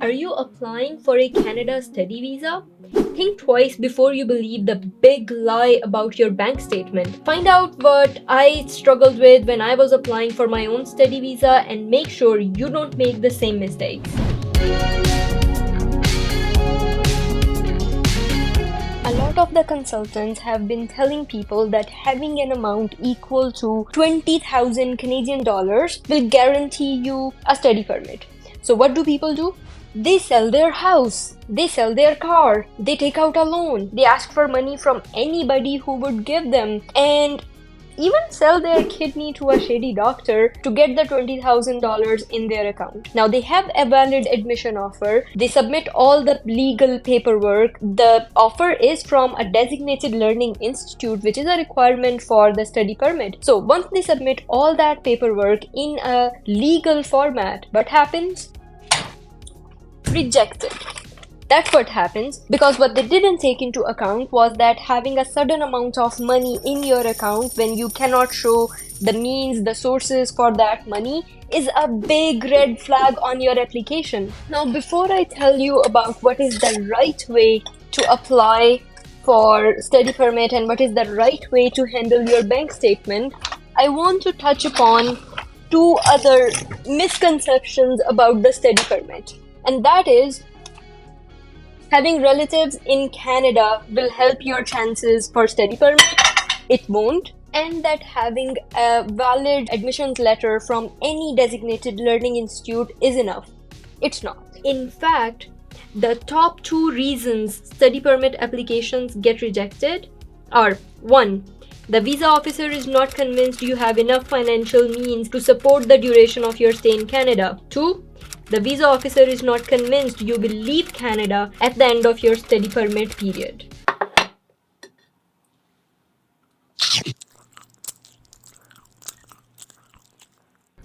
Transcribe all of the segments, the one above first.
Are you applying for a Canada study visa? Think twice before you believe the big lie about your bank statement. Find out what I struggled with when I was applying for my own study visa and make sure you don't make the same mistakes. A lot of the consultants have been telling people that having an amount equal to 20,000 Canadian dollars will guarantee you a study permit. So what do people do? They sell their house, they sell their car, they take out a loan, they ask for money from anybody who would give them, and even sell their kidney to a shady doctor to get the $20,000 in their account. Now they have a valid admission offer, they submit all the legal paperwork, the offer is from a designated learning institute, which is a requirement for the study permit. So once they submit all that paperwork in a legal format, what happens? Rejected. That's what happens, because what they didn't take into account was that having a sudden amount of money in your account when you cannot show the means, the sources for that money is a big red flag on your application. Now, before I tell you about what is the right way to apply for study permit and what is the right way to handle your bank statement, I want to touch upon two other misconceptions about the study permit. And that is, having relatives in Canada will help your chances for study permit. It won't. And that having a valid admissions letter from any designated learning institute is enough. It's not. In fact, the top two reasons study permit applications get rejected are: 1. The visa officer is not convinced you have enough financial means to support the duration of your stay in Canada. 2. The visa officer is not convinced you will leave Canada at the end of your study permit period.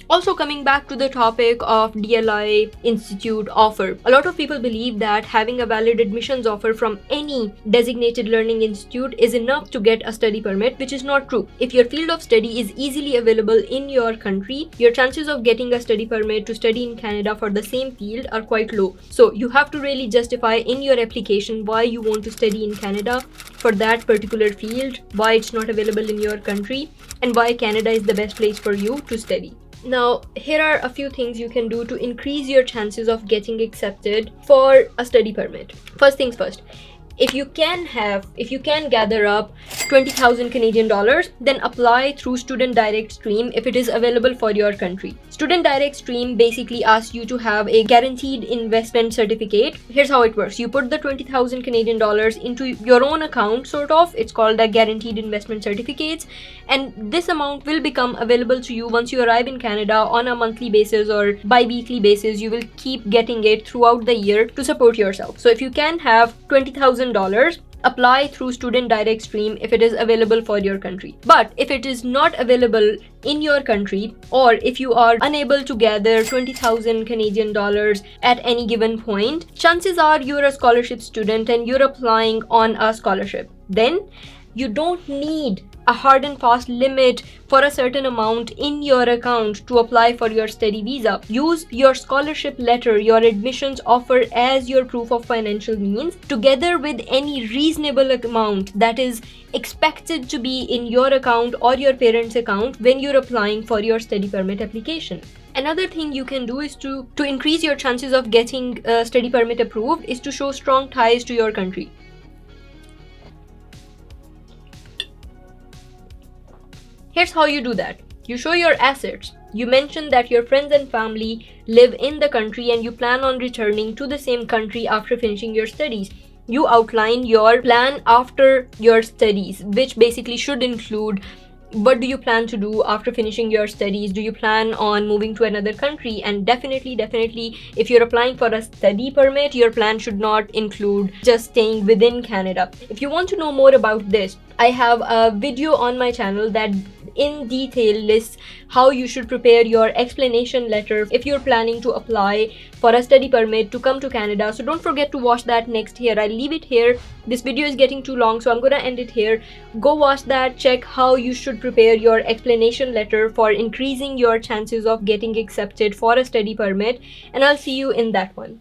Also, coming back to the topic of DLI Institute offer, a lot of people believe that having a valid admissions offer from any designated learning institute is enough to get a study permit, which is not true. If your field of study is easily available in your country, your chances of getting a study permit to study in Canada for the same field are quite low. So you have to really justify in your application why you want to study in Canada for that particular field, why it's not available in your country, and why Canada is the best place for you to study. Now, here are a few things you can do to increase your chances of getting accepted for a study permit. First things first, if you can gather up 20,000 Canadian dollars, then apply through Student Direct Stream if it is available for your country. Student Direct Stream basically asks you to have a guaranteed investment certificate. Here's how it works. You put the 20,000 Canadian dollars into your own account, sort of. It's called a guaranteed investment certificates. And this amount will become available to you once you arrive in Canada on a monthly basis or bi-weekly basis. You will keep getting it throughout the year to support yourself. So if you can have $20,000, apply through Student Direct Stream if it is available for your country. But if it is not available in your country, or if you are unable to gather 20,000 Canadian dollars at any given point, chances are you're a scholarship student and you're applying on a scholarship. Then you don't need a hard and fast limit for a certain amount in your account to apply for your study visa. Use your scholarship letter, your admissions offer as your proof of financial means, together with any reasonable amount that is expected to be in your account or your parents' account when you're applying for your study permit application. Another thing you can do is to increase your chances of getting a study permit approved is to show strong ties to your country. Here's how you do that. You show your assets. You mention that your friends and family live in the country and you plan on returning to the same country after finishing your studies. You outline your plan after your studies, which basically should include what do you plan to do after finishing your studies? Do you plan on moving to another country? And definitely, if you're applying for a study permit, your plan should not include just staying within Canada. If you want to know more about this, I have a video on my channel that in detail lists how you should prepare your explanation letter if you're planning to apply for a study permit to come to Canada. So don't forget to watch that next here. I'll leave it here. This video is getting too long, so I'm gonna end it here. Go watch that, check how you should prepare your explanation letter for increasing your chances of getting accepted for a study permit, and I'll see you in that one.